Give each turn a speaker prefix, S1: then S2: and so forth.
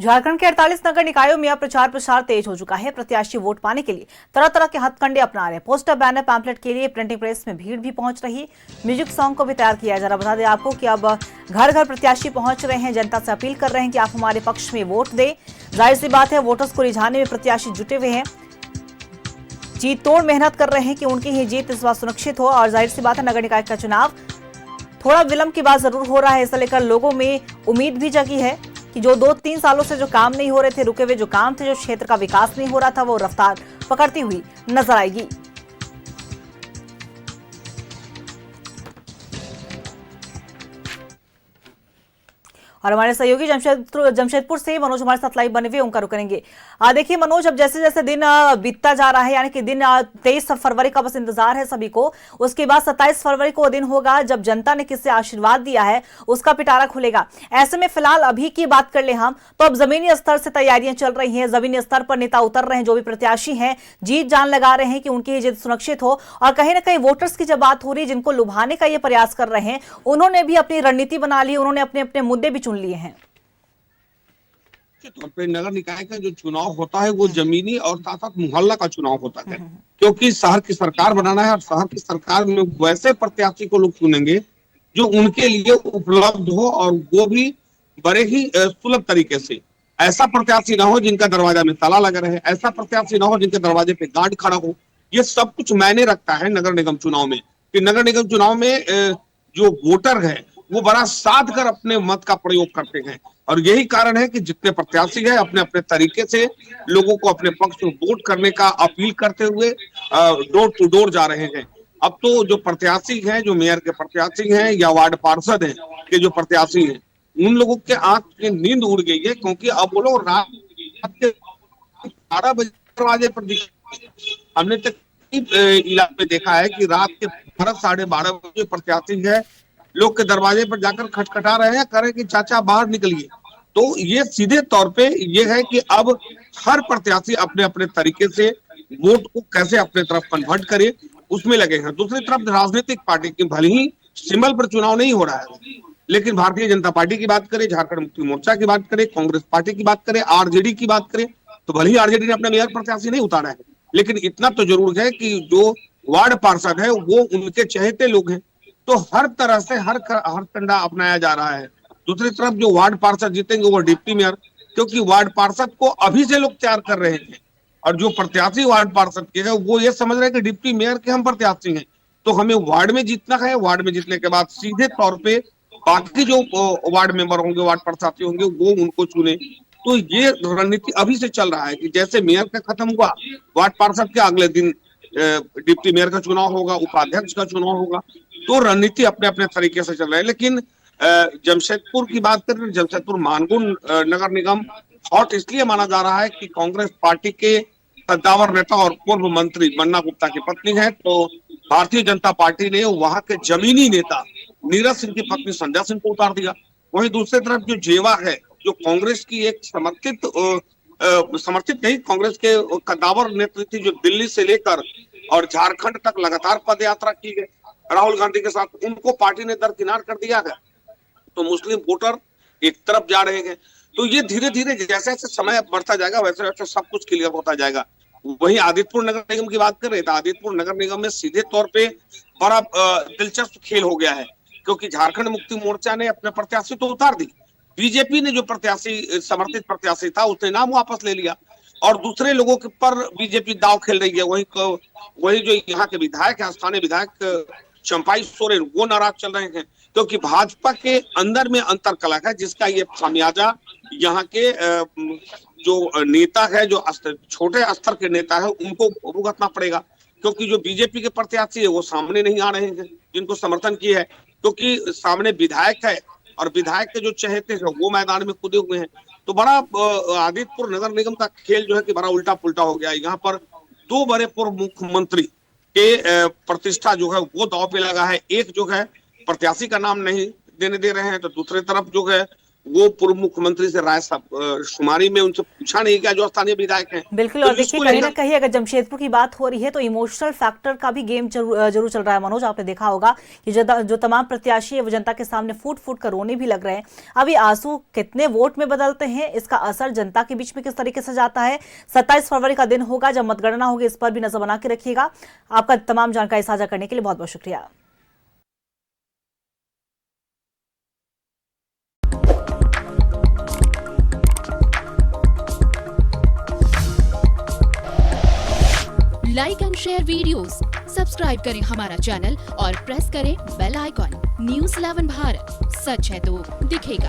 S1: झारखंड के 48 नगर निकायों में अब प्रचार प्रसार तेज हो चुका है। प्रत्याशी वोट पाने के लिए तरह तरह के हथकंडे अपना रहे हैं। पोस्टर, बैनर, पैम्पलेट के लिए प्रिंटिंग प्रेस में भीड़ भी पहुंच रही। म्यूजिक सॉन्ग को भी तैयार किया जा रहा। बता दें आपको कि अब घर घर प्रत्याशी पहुंच रहे हैं, जनता से अपील कर रहे हैं कि आप हमारे पक्ष में वोट दें। जाहिर सी बात है, वोटर्स को रिझाने में प्रत्याशी जुटे हुए हैं, जी तोड़ मेहनत कर रहे हैं कि उनकी ही जीत इस बार सुनिश्चित हो। और जाहिर सी बात है, नगर निकाय का चुनाव थोड़ा विलंब की बात जरूर हो रहा है, इसे लेकर लोगों में उम्मीद भी जगी है कि जो 2-3 सालों से जो काम नहीं हो रहे थे, रुके हुए जो काम थे, जो क्षेत्र का विकास नहीं हो रहा था, वो रफ्तार पकड़ती हुई नजर आएगी। और हमारे सहयोगी जमशेदपुर से मनोज हमारे साथ लाइव बने हुए, उनका रुख करेंगे। देखिए मनोज, अब जैसे जैसे दिन बीतता जा रहा है, यानी कि दिन 23 फरवरी का बस इंतजार है सभी को। उसके बाद 27 फरवरी को दिन होगा जब जनता ने किससे आशीर्वाद दिया है उसका पिटारा खुलेगा। ऐसे में फिलहाल अभी की बात कर ले हम तो अब जमीनी स्तर से तैयारियां चल रही हैं। जमीनी स्तर पर नेता उतर रहे हैं, जो भी प्रत्याशी हैं जीत जान लगा रहे हैं कि उनकी जीत सुरक्षित हो। और कहीं ना कहीं वोटर्स की जब बात हो रही है, जिनको लुभाने का ये प्रयास कर रहे हैं, उन्होंने भी अपनी रणनीति बना ली, उन्होंने अपने अपने मुद्दे भी लिए हैं।
S2: तौर पे नगर निकाय का जो चुनाव होता है वो जमीनी और साथ साथ मोहल्ला का चुनाव होता है, क्योंकि शहर की सरकार बनाना है और शहर की सरकार में वैसे प्रत्याशी को लोग चुनेंगे जो उनके लिए उपलब्ध हो और वो भी बड़े ही सुलभ तरीके से। ऐसा प्रत्याशी ना हो जिनका दरवाजा में ताला लगा रहे, ऐसा प्रत्याशी ना हो जिनके दरवाजे पे गार्ड खड़ा हो। ये सब कुछ मायने रखता है नगर निगम चुनाव में, कि नगर निगम चुनाव में जो वोटर है वो बड़ा साध कर अपने मत का प्रयोग करते हैं। और यही कारण है कि जितने प्रत्याशी हैं अपने अपने तरीके से लोगों को अपने पक्ष में वोट करने का अपील करते हुए डोर टू डोर जा रहे हैं। अब तो जो प्रत्याशी हैं, जो मेयर के प्रत्याशी हैं या वार्ड पार्षद हैं के जो प्रत्याशी हैं, उन लोगों के आंख की नींद उड़ गई है, क्योंकि अब वो लोग रात के 12 बजे दरवाजे पर हमने तक इलाके में देखा है कि रात के 12-12:30 बजे प्रत्याशी है लोग के दरवाजे पर जाकर खटखटा रहे हैं, कह रहे हैं कि चाचा बाहर निकलिए। तो ये सीधे तौर पे ये है कि अब हर प्रत्याशी अपने अपने तरीके से वोट को कैसे अपने तरफ कन्वर्ट करे, उसमें लगे हैं। दूसरी तरफ राजनीतिक पार्टी की भले ही सिंबल पर चुनाव नहीं हो रहा है, लेकिन भारतीय जनता पार्टी की बात करें, झारखंड मुक्ति मोर्चा की बात करें, कांग्रेस पार्टी की बात करें, आरजेडी की बात करें, तो भले ही आरजेडी ने अपना मेयर प्रत्याशी नहीं उतारा है, लेकिन इतना तो जरूर है कि जो वार्ड पार्षद है वो उनके चहेते लोग हैं। तो हर तरह से हर कंडा अपनाया जा रहा है। दूसरी तरफ जो वार्ड पार्षद जीतेंगे वो डिप्टी मेयर, क्योंकि वार्ड पार्षद को अभी से लोग तैयार कर रहे हैं। और जो प्रत्याशी वार्ड पार्षद के हैं वो ये समझ रहे हैं कि डिप्टी मेयर के हम प्रत्याशी हैं, तो हमें वार्ड में जीतना है। वार्ड में जीतने के बाद सीधे तौर पे बाकी जो वार्ड मेंबर होंगे, वार्ड प्रत्याशी होंगे, वो उनको चुने। तो ये रणनीति अभी से चल रहा है कि जैसे मेयर का खत्म हुआ, वार्ड पार्षद के अगले दिन डिप्टी मेयर का चुनाव होगा, उपाध्यक्ष का चुनाव होगा। तो रणनीति अपने अपने तरीके से चल रहा है। लेकिन जमशेदपुर की बात करें, जमशेदपुर मानगुन नगर निगम हॉट इसलिए माना जा रहा है कि कांग्रेस पार्टी के कद्दावर नेता और पूर्व मंत्री बन्ना गुप्ता की पत्नी है, तो भारतीय जनता पार्टी ने वहां के जमीनी नेता नीरज सिंह की पत्नी संध्या सिंह को उतार दिया। वहीं दूसरी तरफ जो जेवा है, जो कांग्रेस की एक समर्थित नहीं, कांग्रेस के कद्दावर नेत्री थी, जो दिल्ली से लेकर और झारखंड तक लगातार पद यात्रा की है राहुल गांधी के साथ, उनको पार्टी ने दरकिनार कर दिया है। तो मुस्लिम वोटर एक तरफ जा रहे हैं। तो ये धीरे धीरे जैसे जैसे समय बढ़ता जाएगा वैसे वैसे सब कुछ क्लियर होता जाएगा। वहीं आदित्यपुर नगर निगम की बात करें तो आदित्यपुर नगर निगम में सीधे तौर पे बड़ा दिलचस्प खेल हो गया है, क्योंकि झारखंड मुक्ति मोर्चा ने अपने प्रत्याशी तो उतार दी, बीजेपी ने जो प्रत्याशी समर्थित प्रत्याशी था उसने नाम वापस ले लिया, और दूसरे लोगों के पर बीजेपी दाव खेल रही है। वही जो यहाँ के विधायक है, स्थानीय विधायक चंपाई सोरेन, वो नाराज चल रहे हैं, क्योंकि भाजपा के अंदर में अंतर कलह है, जिसका ये खामियाजा यहाँ के जो नेता है, जो छोटे स्तर के नेता है, उनको भुगतना पड़ेगा। क्योंकि जो बीजेपी के प्रत्याशी है वो सामने नहीं आ रहे हैं, जिनको समर्थन किया है, क्योंकि सामने विधायक है और विधायक के जो चहेते हैं वो मैदान में कूदे हुए हैं। तो बड़ा आदित्यपुर नगर निगम का खेल जो है कि बड़ा उल्टा पुल्टा हो गया। यहाँ पर दो बड़े पूर्व मुख्यमंत्री के प्रतिष्ठा जो है वो दांव पे लगा है। एक जो है प्रत्याशी का नाम नहीं देने दे रहे हैं, तो दूसरी तरफ जो है वो पूर्व मुख्यमंत्री से राय शुमारी में उनसे पूछा नहीं गया जो स्थानीय विधायक हैं।
S1: बिल्कुल।
S2: तो
S1: और देखिए,
S2: जिसको
S1: कहीं ना
S2: लेकर
S1: कहीं अगर जमशेदपुर की बात हो रही है तो इमोशनल फैक्टर का भी गेम जरूर चल रहा है। मनोज, आपने देखा होगा कि जो तमाम प्रत्याशी है वो जनता के सामने फूट फूट कर रोने भी लग रहे हैं। अभी आंसू कितने वोट में बदलते हैं, इसका असर जनता के बीच में किस तरीके से जाता है। 27 फरवरी का दिन होगा जब मतगणना होगी, इस पर भी नजर बना के रखिएगा। आपका तमाम जानकारी साझा करने के लिए बहुत बहुत शुक्रिया।
S3: Like and share videos, subscribe करें हमारा चैनल और प्रेस करें बेल आइकॉन। न्यूज़ 11 भारत, सच है तो दिखेगा।